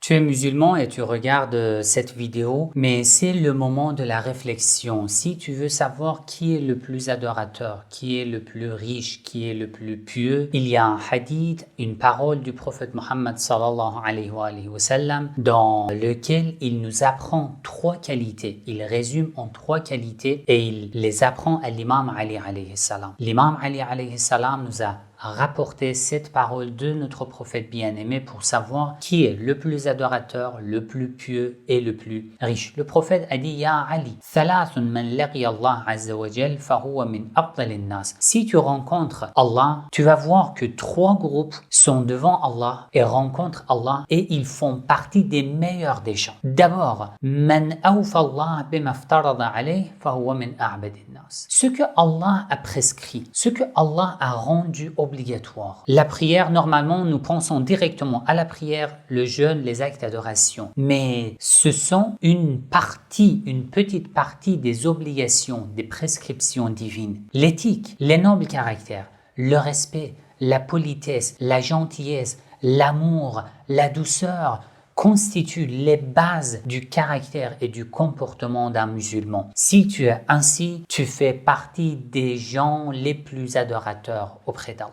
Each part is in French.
Tu es musulman et tu regardes cette vidéo, mais c'est le moment de la réflexion. Si tu veux savoir qui est le plus adorateur, qui est le plus riche, qui est le plus pieux, il y a un hadith, une parole du prophète Mohammed sallallahu alayhi wa sallam, dans lequel il nous apprend trois qualités. Il résume en trois qualités et il les apprend à l'imam Ali alayhi salam. L'imam Ali alayhi salam nous a rapporter cette parole de notre prophète bien-aimé pour savoir qui est le plus adorateur, le plus pieux et le plus riche. Le prophète a dit: Ya Ali, thalathun man laqiya Allah azza wa jal fahuwa min afdalin nas. Si tu rencontres Allah, tu vas voir que trois groupes sont devant Allah et rencontrent Allah et ils font partie des meilleurs des gens. D'abord, man awfa Allah bima aftarada alayhi fahuwa min a'badin nas. Ce que Allah a prescrit, ce que Allah a rendu obligatoire. La prière, normalement, nous pensons directement à la prière, le jeûne, les actes d'adoration. Mais ce sont une petite partie des obligations, des prescriptions divines. L'éthique, les nobles caractères, le respect, la politesse, la gentillesse, l'amour, la douceur constituent les bases du caractère et du comportement d'un musulman. Si tu es ainsi, tu fais partie des gens les plus adorateurs auprès d'Allah.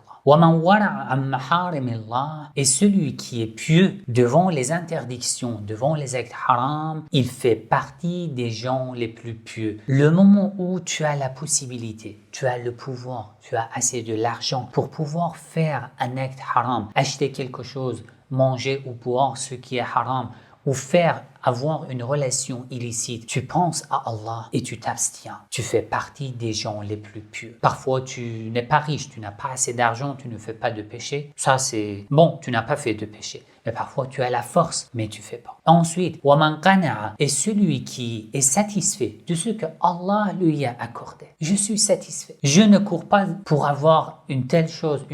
Et celui qui est pieux devant les interdictions, devant les actes haram, il fait partie des gens les plus pieux. Le moment où tu as la possibilité, tu as le pouvoir, tu as assez de l'argent pour pouvoir faire un acte haram, acheter quelque chose, manger ou boire ce qui est haram, ou avoir une relation illicite, tu penses à Allah et tu t'abstiens. Tu fais partie des gens les plus pieux. Parfois, tu n'es pas riche, tu n'as pas assez d'argent, tu ne fais pas de péché. Ça, c'est bon, tu n'as pas fait de péché. Mais parfois, tu as la force, mais tu ne fais pas. Ensuite, وَمَنْ قَنَعَ est celui qui est satisfait de ce que Allah lui a accordé. Je suis satisfait. Je ne cours pas pour avoir une telle chose.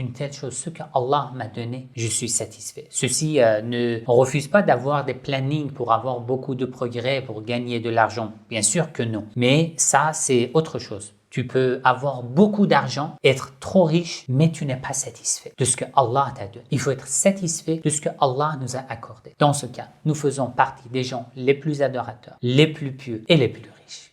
Ce que Allah m'a donné, je suis satisfait. Ceci ne refuse pas d'avoir des plannings pour avoir beaucoup de progrès, pour gagner de l'argent. Bien sûr que non. Mais ça, c'est autre chose. Tu peux avoir beaucoup d'argent, être trop riche, mais tu n'es pas satisfait de ce que Allah t'a donné. Il faut être satisfait de ce que Allah nous a accordé. Dans ce cas, nous faisons partie des gens les plus adorateurs, les plus pieux et les plus riches.